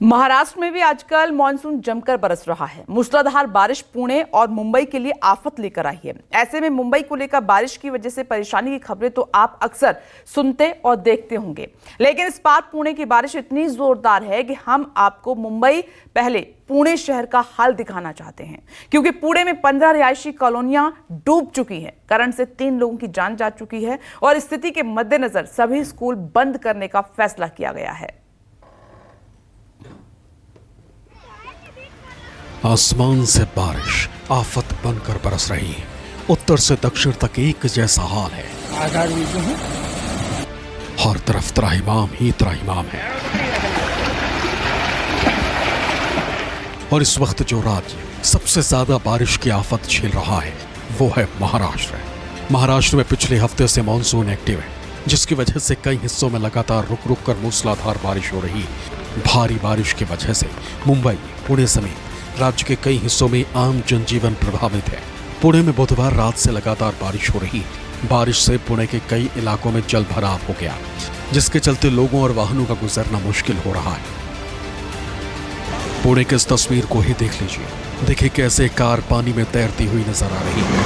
महाराष्ट्र में भी आजकल मानसून जमकर बरस रहा है। मूसलाधार बारिश पुणे और मुंबई के लिए आफत लेकर आई है। ऐसे में मुंबई को लेकर बारिश की वजह से परेशानी की खबरें तो आप अक्सर सुनते और देखते होंगे, लेकिन इस बार पुणे की बारिश इतनी जोरदार है कि हम आपको मुंबई पहले पुणे शहर का हाल दिखाना चाहते हैं, क्योंकि पुणे में 15 रिहायशी कॉलोनियां डूब चुकी हैं। करंट से 3 लोगों की जान जा चुकी है और स्थिति के मद्देनजर सभी स्कूल बंद करने का फैसला किया गया है। आसमान से बारिश आफत बनकर बरस रही है। उत्तर से दक्षिण तक एक जैसा हाल है। हर तरफ त्राहिमाम ही त्राहिमाम है। और इस वक्त जो राज्य सबसे ज्यादा बारिश की आफत झेल रहा है वो है महाराष्ट्र। महाराष्ट्र में पिछले हफ्ते से मानसून एक्टिव है, जिसकी वजह से कई हिस्सों में लगातार रुक रुक कर मूसलाधार बारिश हो रही है। भारी बारिश की वजह से मुंबई, पुणे समेत राज्य के कई हिस्सों में आम जनजीवन प्रभावित है। पुणे में बुधवार रात से लगातार बारिश हो रही है। बारिश से पुणे के कई इलाकों में जल भराव हो गया, जिसके चलते लोगों और वाहनों का गुजरना मुश्किल हो रहा है। पुणे की इस तस्वीर को ही देख लीजिए। देखिए कैसे कार पानी में तैरती हुई नजर आ रही है।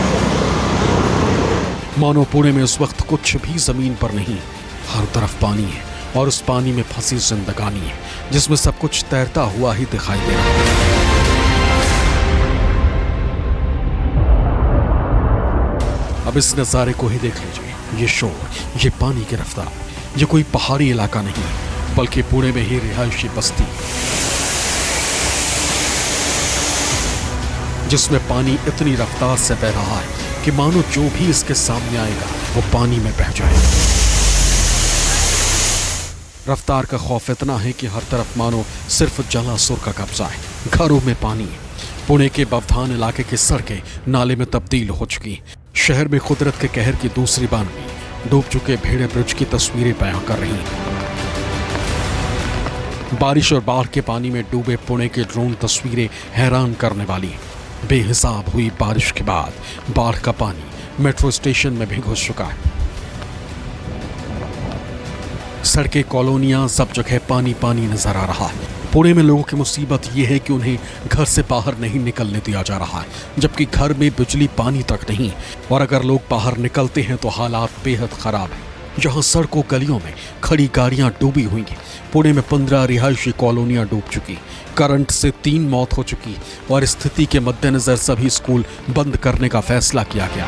मानो पुणे में इस वक्त कुछ भी जमीन पर नहीं, हर तरफ पानी है और उस पानी में फंसी जिंदगानी है, जिसमें सब कुछ तैरता हुआ ही दिखाई दे रहा है। अब इस नजारे को ही देख लीजिए। ये शोर, ये पानी की रफ्तार, ये कोई पहाड़ी इलाका नहीं है, बल्कि पुणे में ही रिहायशी बस्ती, जिसमें पानी इतनी रफ्तार से बह रहा है कि मानो जो भी इसके सामने आएगा वो पानी में बह जाएगा। रफ्तार का खौफ इतना है कि हर तरफ मानो सिर्फ जलासुर का कब्जा है। घरों में पानी है। पुणे के बवधान इलाके की सड़कें नाले में तब्दील हो चुकी। शहर में कुदरत के कहर की दूसरी बानगी डूब चुके भेड़े ब्रिज की तस्वीरें बयां कर रही हैं। बारिश और बाढ़ के पानी में डूबे पुणे के ड्रोन तस्वीरें हैरान करने वाली हैं। बेहिसाब हुई बारिश के बाद बाढ़ का पानी मेट्रो स्टेशन में भी घुस चुका है। सड़कें, कॉलोनियां, सब जगह पानी पानी नजर आ रहा है। पुणे में लोगों की मुसीबत यह है कि उन्हें घर से बाहर नहीं निकलने दिया जा रहा है, जबकि घर में बिजली पानी तक नहीं। और अगर लोग बाहर निकलते हैं तो हालात बेहद खराब है। जहां सड़कों गलियों में खड़ी गाड़ियां डूबी हुई हैं। पुणे में 15 रिहायशी कॉलोनियां डूब चुकी, करंट से 3 मौत हो चुकी और स्थिति के मद्देनजर सभी स्कूल बंद करने का फैसला किया गया।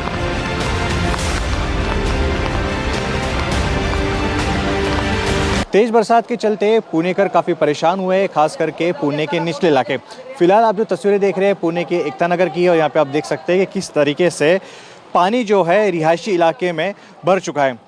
तेज बरसात के चलते पुणेकर काफ़ी परेशान हुए हैं, खास करके पुणे के निचले इलाके। फिलहाल आप जो तस्वीरें देख रहे हैं पुणे के एकता नगर की, और यहाँ पे आप देख सकते हैं कि किस तरीके से पानी जो है रिहायशी इलाके में भर चुका है।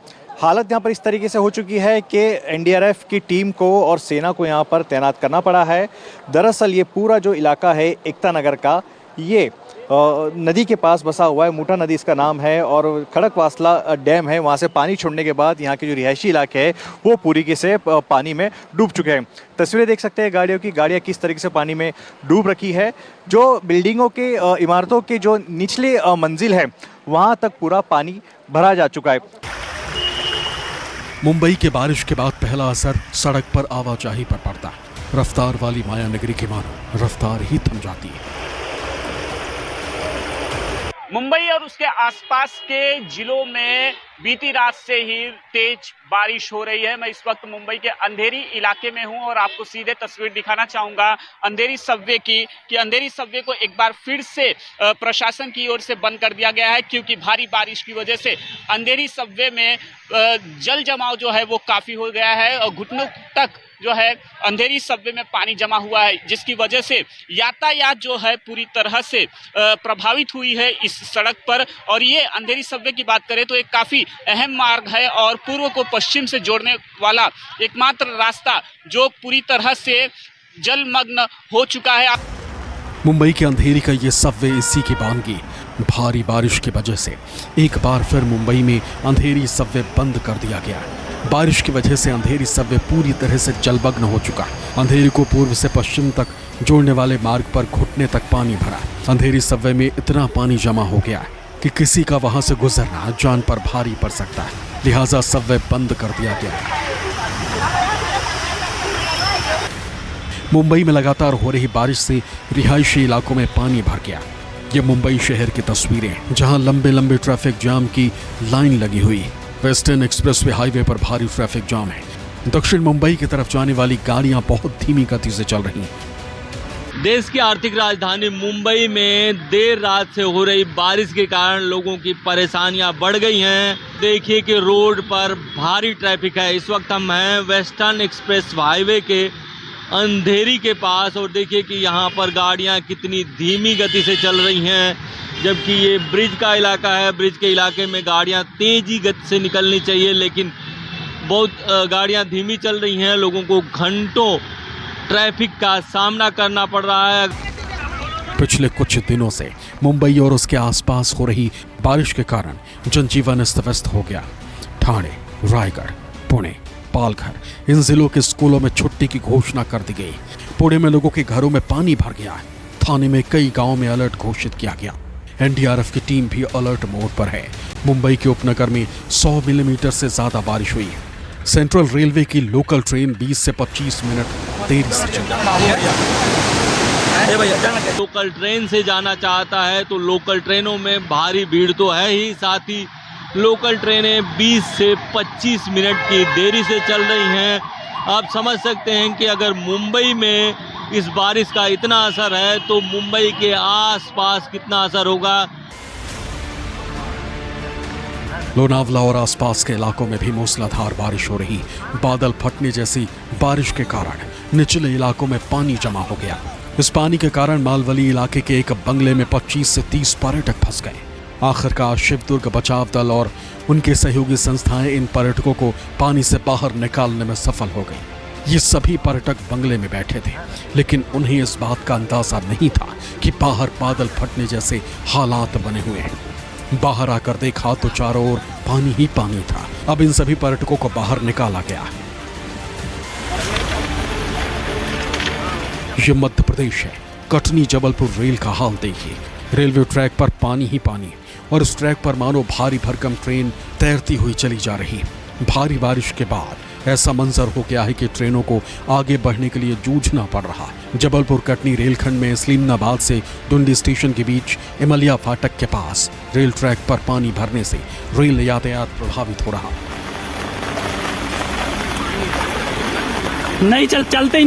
हालत यहाँ पर इस तरीके से हो चुकी है कि एनडीआरएफ की टीम को और सेना को यहाँ पर तैनात करना पड़ा है। दरअसल ये पूरा जो इलाका है एकता नगर का, ये नदी के पास बसा हुआ है। मोटा नदी इसका नाम है और खड़कवासला डैम है। वहाँ से पानी छोड़ने के बाद यहाँ के जो रिहायशी इलाके हैं वो पूरी के से पानी में डूब चुके हैं। तस्वीरें देख सकते हैं गाड़ियों की, गाड़ियाँ किस तरीके से पानी में डूब रखी है। जो बिल्डिंगों के इमारतों के जो निचले मंजिल है वहाँ तक पूरा पानी भरा जा चुका है। मुंबई के बारिश के बाद पहला असर सड़क पर आवाजाही पर पड़ता है। रफ्तार वाली माया नगरी की मानो रफ्तार ही थम जाती है। मुंबई और उसके आसपास के जिलों में बीती रात से ही तेज बारिश हो रही है। मैं इस वक्त मुंबई के अंधेरी इलाके में हूं और आपको सीधे तस्वीर दिखाना चाहूंगा अंधेरी सबवे की, कि अंधेरी सबवे को एक बार फिर से प्रशासन की ओर से बंद कर दिया गया है, क्योंकि भारी बारिश की वजह से अंधेरी सबवे में जल जमाव जो है वो काफी हो गया है और घुटनों तक जो है अंधेरी सबवे में पानी जमा हुआ है, जिसकी वजह से यातायात जो है पूरी तरह से प्रभावित हुई है इस सड़क पर। और ये अंधेरी सबवे की बात करें तो एक काफी अहम मार्ग है और पूर्व को पश्चिम से जोड़ने वाला एकमात्र रास्ता जो पूरी तरह से जलमग्न हो चुका है। मुंबई के अंधेरी का ये सबवे इसी की बानगी। भारी बारिश की वजह से एक बार फिर मुंबई में अंधेरी सबवे बंद कर दिया गया है। बारिश की वजह से अंधेरी सबवे पूरी तरह से जलमग्न हो चुका है। अंधेरी को पूर्व से पश्चिम तक जोड़ने वाले मार्ग पर घुटने तक पानी भरा। अंधेरी सबवे में इतना पानी जमा हो गया है कि किसी का वहां से गुजरना जान पर भारी पड़ सकता है, लिहाजा सबवे बंद कर दिया गया है। मुंबई में लगातार हो रही बारिश से रिहायशी इलाकों में पानी भर गया। ये मुंबई शहर की तस्वीरें, जहां लंबे लंबे ट्रैफिक जाम की लाइन लगी हुई। वेस्टर्न एक्सप्रेसवे हाईवे पर भारी ट्रैफिक जाम है। दक्षिण मुंबई की तरफ जाने वाली गाड़ियां बहुत धीमी गति से चल रही हैं। देश की आर्थिक राजधानी मुंबई में देर रात से हो रही बारिश के कारण लोगों की परेशानियां बढ़ गई हैं। देखिए कि रोड पर भारी ट्रैफिक है। इस वक्त हम हैं वेस्टर्न एक्सप्रेस हाईवे के अंधेरी के पास और देखिए कि यहाँ पर गाड़ियाँ कितनी धीमी गति से चल रही हैं, जबकि ये ब्रिज का इलाका है। ब्रिज के इलाके में गाड़ियाँ तेजी गति से निकलनी चाहिए, लेकिन बहुत गाड़ियाँ धीमी चल रही हैं। लोगों को घंटों ट्रैफिक का सामना करना पड़ रहा है। पिछले कुछ दिनों से मुंबई और उसके आसपास हो रही बारिश के कारण जनजीवन अस्त व्यस्त हो गया। ठाणे, रायगढ़, पुणे, पालघर इन जिलों के स्कूलों में छुट्टी की घोषणा कर दी गई। पुणे में लोगों के घरों में पानी भर गया है। थाने में कई गांवों में अलर्ट घोषित किया गया। एनडीआरएफ की टीम भी अलर्ट मोड पर है। मुंबई के उपनगर में 100 मिलीमीटर से ज्यादा बारिश हुई है। सेंट्रल रेलवे की लोकल ट्रेन 20 से 25 मिनट देरी से चली। लोकल ट्रेन से जाना चाहता है तो लोकल ट्रेनों में भारी भीड़ तो है ही, साथ ही लोकल ट्रेनें 20 से 25 मिनट की देरी से चल रही हैं। आप समझ सकते हैं कि अगर मुंबई में इस बारिश का इतना असर है तो मुंबई के आसपास कितना असर होगा। लोनावला और आसपास के इलाकों में भी मूसलाधार बारिश हो रही। बादल फटने जैसी बारिश के कारण निचले इलाकों में पानी जमा हो गया। इस पानी के कारण मालवली इलाके के एक बंगले में 25 से 30 पर्यटक फंस गए। आखिरकार शिवदुर्ग बचाव दल और उनके सहयोगी संस्थाएं इन पर्यटकों को पानी से बाहर निकालने में सफल हो गई। ये सभी पर्यटक बंगले में बैठे थे, लेकिन उन्हें इस बात का अंदाजा नहीं था कि बाहर बादल फटने जैसे हालात बने हुए हैं। बाहर आकर देखा तो चारों ओर पानी ही पानी था। अब इन सभी पर्यटकों को बाहर निकाला गया। ये मध्य प्रदेश है। कटनी जबलपुर रेल का हाल देखिए। रेलवे ट्रैक पर पानी ही पानी और इस ट्रैक पर मानो भारी भरकम ट्रेन तैरती हुई चली जा रही। भारी बारिश के बाद ऐसा मंजर हो गया है कि ट्रेनों को आगे बढ़ने के लिए जूझना पड़ रहा। जबलपुर कटनी रेलखंड में सलीमनाबाद से डुंडी स्टेशन के बीच इमलिया फाटक के पास रेल ट्रैक पर पानी भरने से रेल यातायात प्रभावित हो रहा। नहीं चलते।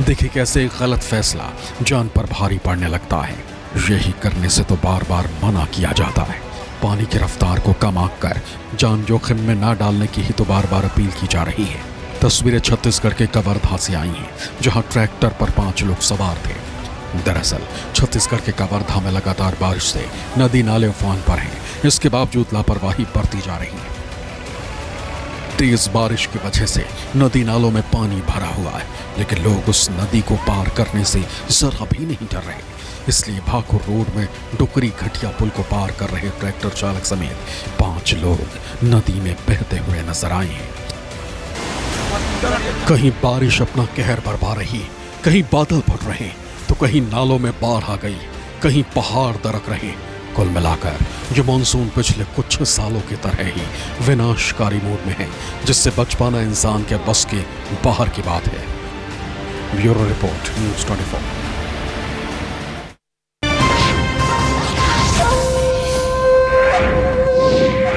देखिए कैसे गलत फैसला जान पर भारी पड़ने लगता है। यही करने से तो बार बार मना किया जाता है। पानी की रफ्तार को कम आकर जान जोखिम में ना डालने की ही तो बार बार अपील की जा रही है। तस्वीरें छत्तीसगढ़ के कवर्धा से आई हैं, जहां ट्रैक्टर पर 5 लोग सवार थे। दरअसल छत्तीसगढ़ के कवर्धा में लगातार बारिश से नदी नाले उफान पर हैं। इसके बावजूद लापरवाही बरती जा रही है। तेज बारिश की वजह से नदी नालों में पानी भरा हुआ है, लेकिन लोग उस नदी को पार करने से जरा भी नहीं डर रहे। इसलिए भाकुर रोड में डुकरी घटिया पुल को पार कर रहे ट्रैक्टर चालक समेत 5 लोग नदी में बहते हुए नजर आए हैं। कहीं बारिश अपना कहर बरपा रही, कहीं बादल फट रहे, तो कहीं नालों में बाढ़ आ गई, कहीं पहाड़ दरक रहे। कुल मिलाकर ये मानसून पिछले कुछ सालों की तरह ही विनाशकारी मोड में है, जिससे बच पाना इंसान के बस के बाहर की बात है। Bureau report, news 24।